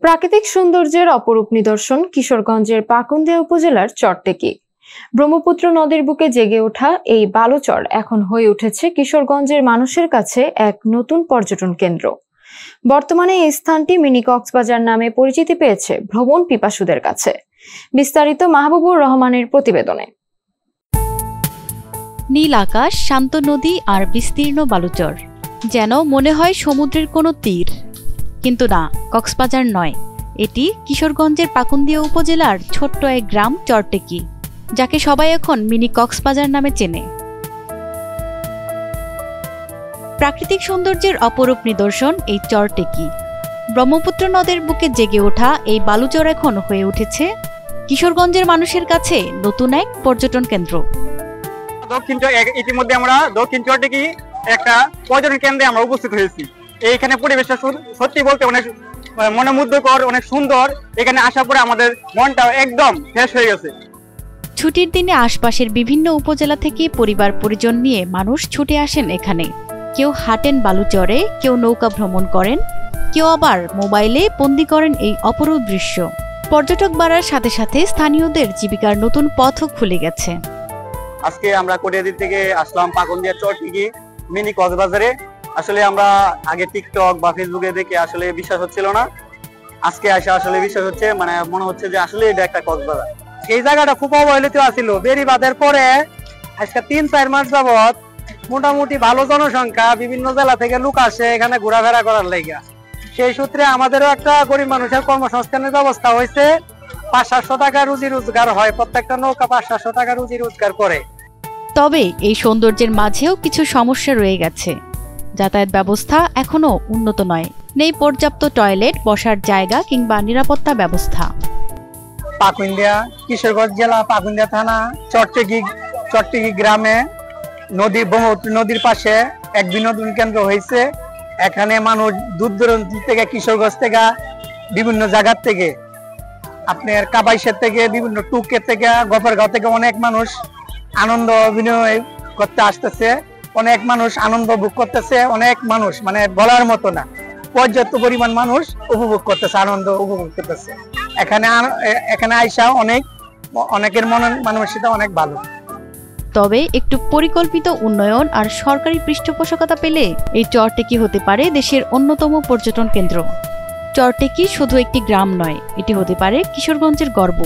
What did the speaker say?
প্রাকৃতিক সৌন্দর্যের অপরূপ নিদর্শন কিশোরগঞ্জের পাকুন্দিয়া উপজেলার চরটেকি। ব্রহ্মপুত্র নদীর বুকে জেগে ওঠা এই বালুচর এখন হয়ে উঠেছে কিশোরগঞ্জের মানুষের কাছে এক নতুন পর্যটন কেন্দ্র। বর্তমানে এই স্থানটি মিনি কক্সবাজার নামে পরিচিতি পেয়েছে ভ্রমণ পিপাসুদের কাছে। বিস্তারিত মাহবুবুর রহমানের প্রতিবেদনে। নীল আকাশ, শান্ত নদী আর বিস্তীর্ণ বালুচর, যেন মনে হয় সমুদ্রের কোনো তীর। কিন্তু না, কক্সবাজার নয়, এটি কিশোরগঞ্জের পাকুন্দিয়া উপজেলার ছোট্ট এক গ্রাম চরটেকি, যাকে সবাই এখন মিনি কক্সবাজার নামে চেনে। প্রাকৃতিক সৌন্দর্যের অপরূপ নিদর্শন এই চরটেকি। ব্রহ্মপুত্র নদের বুকে জেগে ওঠা এই বালুচর এখন হয়ে উঠেছে কিশোরগঞ্জের মানুষের কাছে নতুন এক পর্যটন কেন্দ্র। ইতিমধ্যে আমরা দক্ষিণ চরটেকি একটা পর্যটন কেন্দ্রে আমরা উপস্থিত হয়েছি। এইখানে পরিবেশটা সত্যি বলতে অনেক মনোমুগ্ধকর, অনেক সুন্দর। এখানে আসার পরে আমাদের মনটা একদম ফ্রেশ হয়ে গেছে। ছুটির দিনে আশপাশের বিভিন্ন উপজেলা থেকে পরিবার পরিজন নিয়ে মানুষ ছুটে আসেন এখানে। কেউ হাঁটেন বালুচরে, কেউ নৌকা ভ্রমণ করেন, কেউ আবার মোবাইলে বন্দি করেন এই অপরূপ দৃশ্য। পর্যটক বাড়ার সাথে সাথে স্থানীয়দের জীবিকার নতুন পথও খুলে গেছে। আজকে আমরা কোটিয়াদি থেকে আসলাম পাকুন্দিয়া চরটেকি মিনি কক্সবাজারে। আসলে আমরা আগে টিকটক বা ফেসবুকে দেখে আসলে বিশ্বাস হচ্ছিল না। আজকে আসে আসলে বিশ্বাস হচ্ছে, মানে মনে হচ্ছে যে আসলে এটা একটা কক্সবাজার। এই জায়গাটা খুব অবহেলিত ছিল। বেড়িবাঁধের পরে আজকে ৩-৪ মাস যাবত মোটামুটি ভালো জনসংখ্যা বিভিন্ন জেলা থেকে লোক আসে এখানে ঘোরাফেরা করার লাইগা। সেই সূত্রে আমাদেরও একটা গরিব মানুষের কর্মসংস্থানের ব্যবস্থা হয়েছে। ৫০০ টাকা রুজি রোজগার হয়, প্রত্যেকটা নৌকা ৫০০ টাকা রুজি রোজগার করে। তবে এই সৌন্দর্যের মাঝেও কিছু সমস্যা রয়ে গেছে। যাতায়াত ব্যবস্থা এখনো উন্নত নয়, নেই পর্যাপ্ত টয়লেট, বসার জায়গা কিংবা নিরাপত্তা ব্যবস্থা। পাকুন্দিয়া, কিশোরগঞ্জ জেলা, পাকুন্দিয়া থানা, চরটেকি গ্রামে ব্রহ্মপুত্র নদীর পাশে এক বিনোদন কেন্দ্র হয়েছে। এখানে মানুষ দূর দূরান্ত থেকে, কিশোরগঞ্জ থেকে, বিভিন্ন জায়গার থেকে, আপনার কাবাইশের থেকে, বিভিন্ন টুকের থেকে, গফরগাঁও থেকে অনেক মানুষ আনন্দ বিনিময় করতে আসতেছে। অনেক মানুষ আনন্দ ভোগ করতেছে। অনেক মানুষ, মানে বলার মতো না, পর্যাপ্ত পরিমাণ মানুষ উপভোগ করতেছে, আনন্দ উপভোগ করতেছে। এখানে আইসা অনেকের মানসিকতা অনেক ভালো। তবে একটু পরিকল্পিত উন্নয়ন আর সরকারি পৃষ্ঠপোষকতা পেলে এই চরটেকি হতে পারে দেশের অন্যতম পর্যটন কেন্দ্র। চরটেকি শুধু একটি গ্রাম নয়, এটি হতে পারে কিশোরগঞ্জের গর্ব।